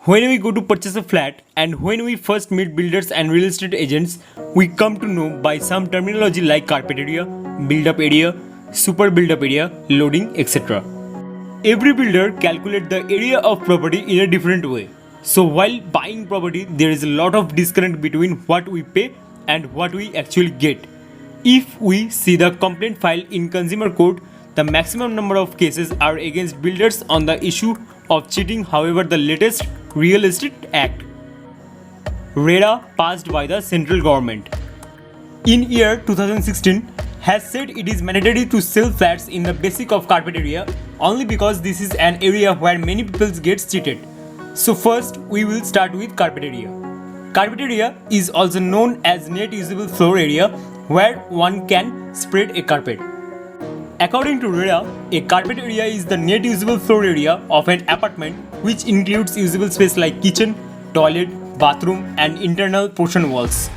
When we go to purchase a flat and when we first meet builders and real estate agents, we come to know by some terminology like carpet area, build-up area, super build-up area, loading, etc. Every builder calculates the area of property in a different way. So while buying property, there is a lot of disconnect between what we pay and what we actually get. If we see the complaint file in consumer court, the maximum number of cases are against builders on the issue of cheating. However, the latest Real Estate Act RERA passed by the central government in year 2016 has said it is mandatory to sell flats in the basic of carpet area only because this is an area where many people get cheated. So first we will start with carpet area. Carpet area is also known as net usable floor area where one can spread a carpet. According to RERA, a carpet area is the net usable floor area of an apartment which includes usable space like kitchen, toilet, bathroom and internal portion walls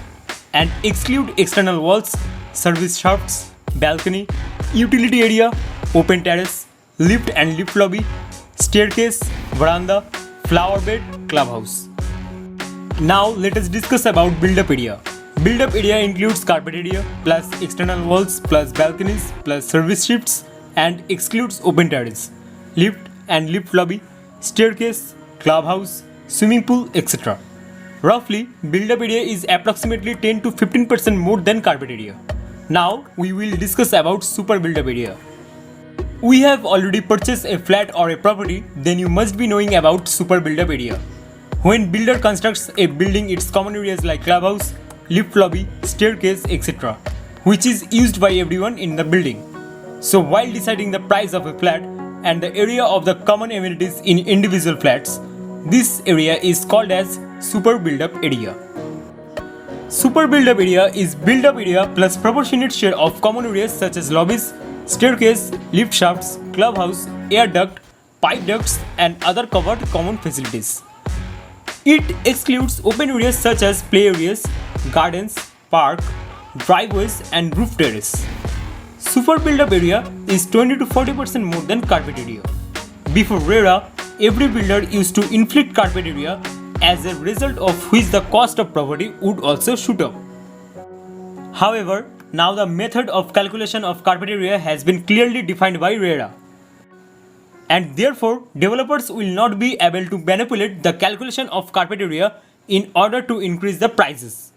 and exclude external walls, service shafts, balcony, utility area, open terrace, lift and lift lobby, staircase, veranda, flower bed, clubhouse. Now let us discuss about build-up area. Build-up area includes carpet area plus external walls plus balconies plus service shifts and excludes open terrace, lift and lift lobby, staircase, clubhouse, swimming pool, etc. Roughly, build-up area is approximately 10 to 15% more than carpet area. Now we will discuss about super build-up area. We have already purchased a flat or a property, then you must be knowing about super build-up area. When builder constructs a building, its common areas like clubhouse, lift lobby, staircase, etc., which is used by everyone in the building. So while deciding the price of a flat and the area of the common amenities in individual flats, this area is called as super build-up area. Super build-up area is build-up area plus proportionate share of common areas such as lobbies, staircase, lift shafts, clubhouse, air duct, pipe ducts and other covered common facilities. It excludes open areas such as play areas, gardens, park, driveways and roof terrace. Super build-up area is 20 to 40% more than carpet area. Before RERA, every builder used to inflict carpet area, as a result of which the cost of property would also shoot up. However, now the method of calculation of carpet area has been clearly defined by RERA. And therefore, developers will not be able to manipulate the calculation of carpet area in order to increase the prices.